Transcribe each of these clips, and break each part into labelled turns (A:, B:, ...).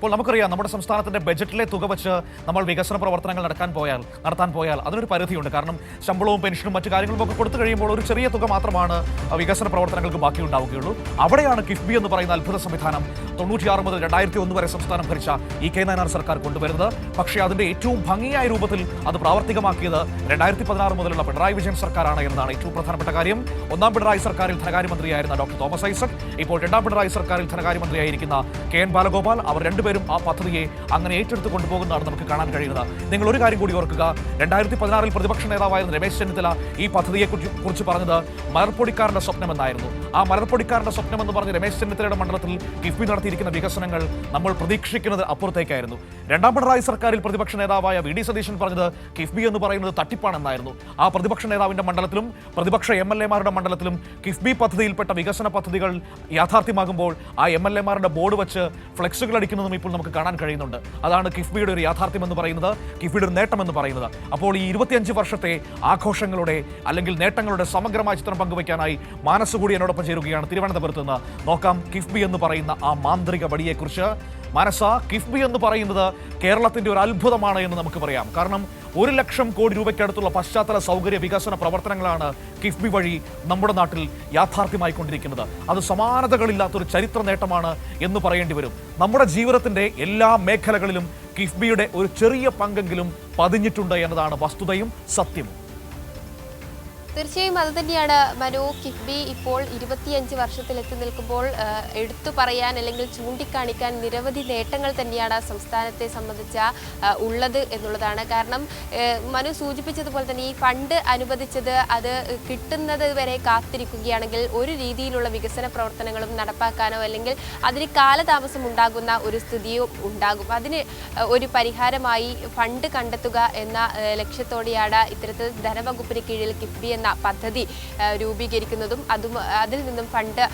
A: ഇപ്പോൾ നമുക്കറിയാം നമ്മുടെ സംസ്ഥാനത്തിന്റെ ബജറ്റിലെ തുക വെച്ച് നമ്മൾ വികസന പ്രവർത്തനങ്ങൾ നടത്താൻ പോയാൽ അതിനൊരു പരിധിയുണ്ട്. കാരണം ശമ്പളവും പെൻഷനും മറ്റു കാര്യങ്ങളും ഒക്കെ കൊടുത്തു കഴിയുമ്പോൾ ഒരു ചെറിയ തുക മാത്രമാണ് വികസന പ്രവർത്തനങ്ങൾക്ക് ബാക്കി ഉണ്ടാവുകയുള്ളൂ. അവിടെയാണ് കിഫ്ബി എന്ന് പറയുന്ന അത്ഭുത സംവിധാനം 96 മുതൽ 2001 വരെ സംസ്ഥാനം ഭരിച്ച കെ നായനാർ സർക്കാർ കൊണ്ടുവരുന്നത്. പക്ഷേ അതിന്റെ ഏറ്റവും ഭംഗിയായ രൂപത്തിൽ അത് പ്രാവർത്തികമാക്കിയത് 2016 മുതലുള്ള പിണറായി വിജയൻ സർക്കാരാണ് എന്നതാണ് ഏറ്റവും പ്രധാനപ്പെട്ട കാര്യം. ഒന്നാം പിണറായി സർക്കാരിൽ ധനകാര്യമന്ത്രിയായിരുന്ന ഡോക്ടർ തോമസ് ഐസക്, ഇപ്പോൾ രണ്ടാം പിണറായി സർക്കാരിൽ ധനകാര്യമന്ത്രിയായിരിക്കുന്ന കെ.എൻ. ബാലഗോപാൽ, അവർ രണ്ടുപേരും ആ പദ്ധതിയെ അങ്ങനെ ഏറ്റെടുത്ത് കൊണ്ടുപോകുന്നതാണ് നമുക്ക് കാണാൻ കഴിയുന്നത്. നിങ്ങൾ ഒരു കാര്യം കൂടി ഓർക്കുക, 2016 പ്രതിപക്ഷ നേതാവായിരുന്ന രമേശ് ചെന്നിത്തല ഈ പദ്ധതിയെക്കുറിച്ച് പറഞ്ഞത് മലർപ്പൊടിക്കാരന്റെ സ്വപ്നമെന്നായിരുന്നു. ആ മലർപ്പൊടിക്കാരന്റെ സ്വപ്നം എന്ന് പറഞ്ഞ് രമേശ് ചെന്നിത്തലയുടെ മണ്ഡലത്തിൽ കിഫ്ബി നടത്തിയിരിക്കുന്ന വികസനങ്ങൾ നമ്മൾ പ്രതീക്ഷിക്കുന്നത് അപ്പുറത്തേക്കായിരുന്നു. രണ്ടാം പിണറായി സർക്കാരിൽ പ്രതിപക്ഷ നേതാവായ വി.ഡി. സതീശൻ പറഞ്ഞത് കിഫ്ബി എന്ന് പറയുന്നത് തട്ടിപ്പാണെന്നായിരുന്നു. ആ പ്രതിപക്ഷ നേതാവിന്റെ മണ്ഡലത്തിലും പ്രതിപക്ഷ MLA-മാരുടെ മണ്ഡലത്തിലും കിഫ്ബി പദ്ധതിയിൽപ്പെട്ട വികസന പദ്ധതികൾ യാഥാർത്ഥ്യമാകുമ്പോൾ ആ MLA-മാരുടെ ബോർഡ് വെച്ച് ഫ്ലെക്സുകൾ അടിക്കുന്നതും ഇപ്പോൾ നമുക്ക് കാണാൻ കഴിയുന്നുണ്ട്. അതാണ് കിഫ്ബിയുടെ ഒരു യാഥാർത്ഥ്യം എന്ന് പറയുന്നത്, കിഫ്ബിയുടെ ഒരു നേട്ടം എന്ന് പറയുന്നത്. അപ്പോൾ ഈ 25 വർഷത്തെ ആഘോഷങ്ങളുടെ അല്ലെങ്കിൽ നേട്ടങ്ങളുടെ സമഗ്രമായ ചിത്രം പങ്കുവയ്ക്കാനായി മാനസ് കൂടി എന്നോടൊപ്പം ചേരുകയാണ് തിരുവനന്തപുരത്ത് നിന്ന്. നോക്കാം കിഫ്ബി എന്ന് പറയുന്ന ആ മാന്ത്രിക വടിയെക്കുറിച്ച്. മനസ്സ, കിഫ്ബി എന്ന് പറയുന്നത് കേരളത്തിന്റെ ഒരു അത്ഭുതമാണ് എന്ന് നമുക്ക് പറയാം. കാരണം 1 ലക്ഷം കോടി രൂപയ്ക്കടുത്തുള്ള പശ്ചാത്തല സൗകര്യ വികസന പ്രവർത്തനങ്ങളാണ് കിഫ്ബി വഴി നമ്മുടെ നാട്ടിൽ യാഥാർത്ഥ്യമായിക്കൊണ്ടിരിക്കുന്നത്. അത് സമാനതകളില്ലാത്തൊരു ചരിത്ര നേട്ടമാണ് എന്ന് പറയേണ്ടി വരും. നമ്മുടെ ജീവിതത്തിന്റെ എല്ലാ മേഖലകളിലും കിഫ്ബിയുടെ ഒരു ചെറിയ പങ്കെങ്കിലും പതിഞ്ഞിട്ടുണ്ട് എന്നതാണ് വസ്തുതയും സത്യവും.
B: തീർച്ചയായും അത് തന്നെയാണ് മനു. കിഫ്ബി ഇപ്പോൾ 25 വർഷത്തിലെത്തി നിൽക്കുമ്പോൾ എടുത്തു പറയാൻ അല്ലെങ്കിൽ ചൂണ്ടിക്കാണിക്കാൻ നിരവധി നേട്ടങ്ങൾ തന്നെയാണ് സംസ്ഥാനത്തെ സംബന്ധിച്ച ഉള്ളത് എന്നുള്ളതാണ്. കാരണം മനു സൂചിപ്പിച്ചതുപോലെ തന്നെ ഈ ഫണ്ട് അനുവദിച്ചത് അത് കിട്ടുന്നത് വരെ കാത്തിരിക്കുകയാണെങ്കിൽ ഒരു രീതിയിലുള്ള വികസന പ്രവർത്തനങ്ങളും നടപ്പാക്കാനോ അല്ലെങ്കിൽ അതിന് കാലതാമസം ഉണ്ടാകുന്ന ഒരു സ്ഥിതിയും ഉണ്ടാകും. അതിന് ഒരു പരിഹാരമായി ഫണ്ട് കണ്ടെത്തുക എന്ന ലക്ഷ്യത്തോടെയാണ് ഇത്തരത്തിൽ ധനവകുപ്പിന് കീഴിൽ കിഫ്ബി പദ്ധതി രൂപീകരിക്കുന്നതും അതിൽ നിന്നും ഫണ്ട്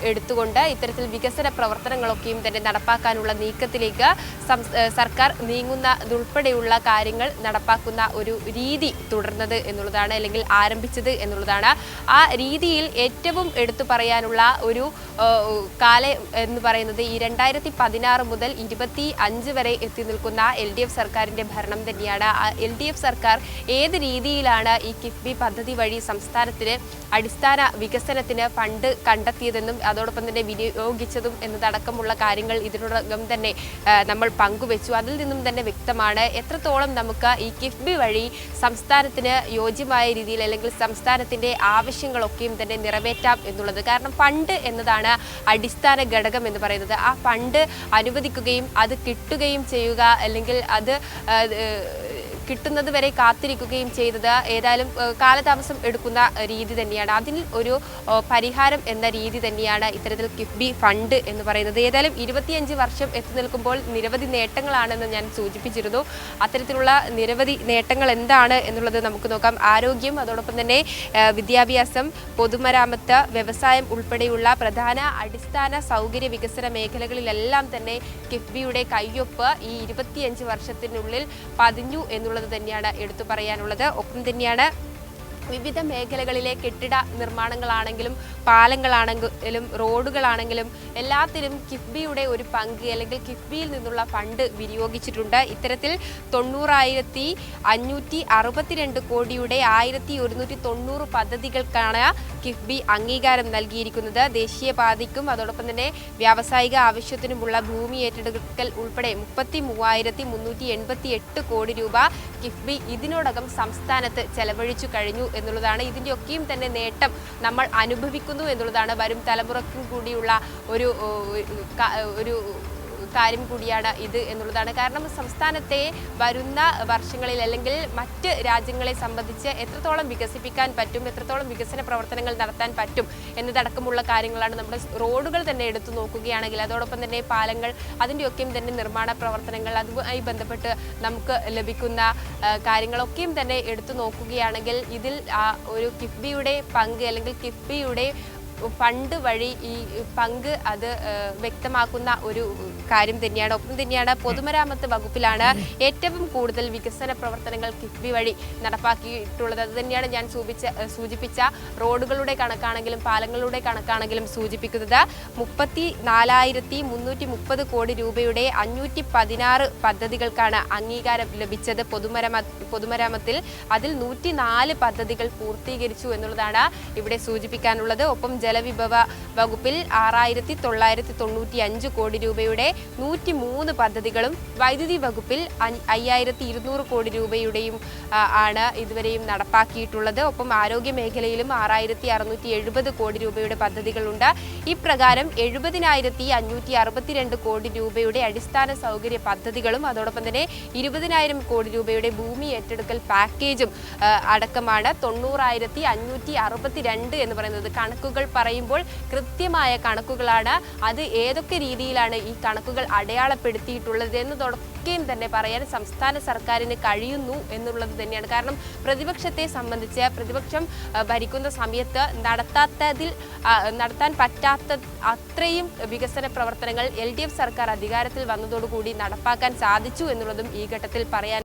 B: എടുത്തുകൊണ്ട് ഇത്തരത്തിൽ വികസന പ്രവർത്തനങ്ങളൊക്കെയും തന്നെ നടപ്പാക്കാനുള്ള നീക്കത്തിലേക്ക് സർക്കാർ നീങ്ങുന്നതുൾപ്പെടെയുള്ള കാര്യങ്ങൾ നടപ്പാക്കുന്ന ഒരു രീതി തുടർന്നത് എന്നുള്ളതാണ്, അല്ലെങ്കിൽ ആരംഭിച്ചത് എന്നുള്ളതാണ്. ആ രീതിയിൽ ഏറ്റവും എടുത്തു പറയാനുള്ള ഒരു കാലം എന്ന് പറയുന്നത് ഈ 2016 മുതൽ 25 വരെ എത്തി നിൽക്കുന്ന LDF സർക്കാരിന്റെ ഭരണം തന്നെയാണ്. LDF സർക്കാർ ഏത് രീതിയിലാണ് ഈ കിഫ്ബി പദ്ധതി വഴി സംസ്ഥാനത്തിന് അടിസ്ഥാന വികസനത്തിന് ഫണ്ട് കണ്ടെത്തിയതെന്നും അതോടൊപ്പം തന്നെ വിനിയോഗിച്ചതും എന്നതടക്കമുള്ള കാര്യങ്ങൾ ഇതിനോടകം തന്നെ നമ്മൾ പങ്കുവെച്ചു. അതിൽ നിന്നും തന്നെ വ്യക്തമാണ് എത്രത്തോളം നമുക്ക് ഈ കിഫ്ബി വഴി സംസ്ഥാനത്തിന് യോജ്യമായ രീതിയിൽ അല്ലെങ്കിൽ സംസ്ഥാനത്തിന്റെ ആവശ്യങ്ങളൊക്കെയും തന്നെ നിറവേറ്റാം എന്നുള്ളത്. കാരണം ഫണ്ട് എന്നതാണ് അടിസ്ഥാന ഘടകം എന്ന് പറയുന്നത്. ആ ഫണ്ട് അനുവദിക്കുകയും അത് കിട്ടുകയും ചെയ്യുക അല്ലെങ്കിൽ അത് കിട്ടുന്നത് വരെ കാത്തിരിക്കുകയും ചെയ്തത് ഏതായാലും കാലതാമസം എടുക്കുന്ന രീതി തന്നെയാണ്. അതിൽ ഒരു പരിഹാരം എന്ന രീതി തന്നെയാണ് ഇത്തരത്തിൽ കിഫ്ബി ഫണ്ട് എന്ന് പറയുന്നത്. ഏതായാലും 25 വർഷം എത്തി നിൽക്കുമ്പോൾ നിരവധി നേട്ടങ്ങളാണെന്ന് ഞാൻ സൂചിപ്പിച്ചിരുന്നു. അത്തരത്തിലുള്ള നിരവധി നേട്ടങ്ങൾ എന്താണ് എന്നുള്ളത് നമുക്ക് നോക്കാം. ആരോഗ്യം, അതോടൊപ്പം തന്നെ വിദ്യാഭ്യാസം, പൊതുമരാമത്ത്, വ്യവസായം ഉൾപ്പെടെയുള്ള പ്രധാന അടിസ്ഥാന സൗകര്യ വികസന മേഖലകളിലെല്ലാം തന്നെ കിഫ്ബിയുടെ കയ്യൊപ്പ് ഈ 25 വർഷത്തിനുള്ളിൽ പതിഞ്ഞു എന്നുള്ളത് തന്നെയാണ് എടുത്തു പറയാനുള്ളത്. ഒപ്പം തന്നെയാണ് വിവിധ മേഖലകളിലെ കെട്ടിട നിർമ്മാണങ്ങളാണെങ്കിലും പാലങ്ങളാണെങ്കിലും റോഡുകളാണെങ്കിലും എല്ലാത്തിലും കിഫ്ബിയുടെ ഒരു പങ്ക് അല്ലെങ്കിൽ കിഫ്ബിയിൽ നിന്നുള്ള ഫണ്ട് വിനിയോഗിച്ചിട്ടുണ്ട്. ഇത്തരത്തിൽ 90,562 കോടിയുടെ 1190 പദ്ധതികൾക്കാണ് കിഫ്ബി അംഗീകാരം നൽകിയിരിക്കുന്നത്. ദേശീയപാതയ്ക്കും അതോടൊപ്പം തന്നെ വ്യാവസായിക ആവശ്യത്തിനുമുള്ള ഭൂമി ഏറ്റെടുക്കൽ ഉൾപ്പെടെ 33,388 കോടി രൂപ കിഫ്ബി ഇതിനോടകം സംസ്ഥാനത്ത് ചെലവഴിച്ചു കഴിഞ്ഞു എന്നുള്ളതാണ്. ഇതിൻ്റെയൊക്കെയും തന്നെ നേട്ടം നമ്മൾ അനുഭവിക്കുന്നു എന്നുള്ളതാണ്. വരും തലമുറയ്ക്കും കൂടിയുള്ള ഒരു കാര്യം കൂടിയാണ് ഇത് എന്നുള്ളതാണ്. കാരണം സംസ്ഥാനത്തെ വരുന്ന വർഷങ്ങളിൽ അല്ലെങ്കിൽ മറ്റ് രാജ്യങ്ങളെ സംബന്ധിച്ച് എത്രത്തോളം വികസിപ്പിക്കാൻ പറ്റും, എത്രത്തോളം വികസന പ്രവർത്തനങ്ങൾ നടത്താൻ പറ്റും എന്നതടക്കമുള്ള കാര്യങ്ങളാണ്. നമ്മുടെ റോഡുകൾ തന്നെ എടുത്തു നോക്കുകയാണെങ്കിൽ അതോടൊപ്പം തന്നെ പാലങ്ങൾ, അതിൻ്റെയൊക്കെയും തന്നെ നിർമ്മാണ പ്രവർത്തനങ്ങൾ, അതുമായി ബന്ധപ്പെട്ട് നമുക്ക് ലഭിക്കുന്ന കാര്യങ്ങളൊക്കെയും തന്നെ എടുത്തു നോക്കുകയാണെങ്കിൽ ഇതിൽ ഒരു കിഫ്ബിയുടെ പങ്ക് അല്ലെങ്കിൽ കിഫ്ബിയുടെ ഫണ്ട് വഴി ഈ പങ്ക് അത് വ്യക്തമാക്കുന്ന ഒരു കാര്യം തന്നെയാണ്. ഒപ്പം തന്നെയാണ് പൊതുമരാമത്ത് വകുപ്പിലാണ് ഏറ്റവും കൂടുതൽ വികസന പ്രവർത്തനങ്ങൾ കിഫ്ബി വഴി നടപ്പാക്കിയിട്ടുള്ളത്. അത് തന്നെയാണ് ഞാൻ സൂചിപ്പിച്ച റോഡുകളുടെ കണക്കാണെങ്കിലും പാലങ്ങളുടെ കണക്കാണെങ്കിലും സൂചിപ്പിക്കുന്നത്. 34,330 കോടി രൂപയുടെ 516 പദ്ധതികൾക്കാണ് അംഗീകാരം ലഭിച്ചത് പൊതുമരാമത്തിൽ. അതിൽ 104 പദ്ധതികൾ പൂർത്തീകരിച്ചു എന്നുള്ളതാണ് ഇവിടെ സൂചിപ്പിക്കാനുള്ളത്. ഒപ്പം ജലവിഭവ വകുപ്പിൽ 6,995 കോടി രൂപയുടെ 103 പദ്ധതികളും വൈദ്യുതി വകുപ്പിൽ 5,200 കോടി രൂപയുടെയും ആണ് ഇതുവരെയും നടപ്പാക്കിയിട്ടുള്ളത്. ഒപ്പം ആരോഗ്യ മേഖലയിലും 6,670 കോടി രൂപയുടെ പദ്ധതികളുണ്ട്. ഇപ്രകാരം 70,562 കോടി രൂപയുടെ അടിസ്ഥാന സൗകര്യ പദ്ധതികളും അതോടൊപ്പം തന്നെ 20,000 കോടി രൂപയുടെ ഭൂമി ഏറ്റെടുക്കൽ പാക്കേജും അടക്കമാണ് 90,562 എന്ന് പറയുന്നത്. കണക്കുകൾ പറയുമ്പോൾ കൃത്യമായ കണക്കുകളാണ്. അത് ഏതൊക്കെ രീതിയിലാണ് ഈ കണക്കുകൾ അടയാളപ്പെടുത്തിയിട്ടുള്ളത് എന്നതൊക്കെയും തന്നെ പറയാൻ സംസ്ഥാന സർക്കാരിന് കഴിയുന്നു എന്നുള്ളത് തന്നെയാണ്. കാരണം പ്രതിപക്ഷത്തെ സംബന്ധിച്ച് പ്രതിപക്ഷം ഭരിക്കുന്ന സമയത്ത് നടത്താൻ പറ്റാത്ത അത്രയും വികസന പ്രവർത്തനങ്ങൾ LDF സർക്കാർ അധികാരത്തിൽ വന്നതോടുകൂടി നടപ്പാക്കാൻ സാധിച്ചു എന്നുള്ളതും ഈ ഘട്ടത്തിൽ പറയാൻ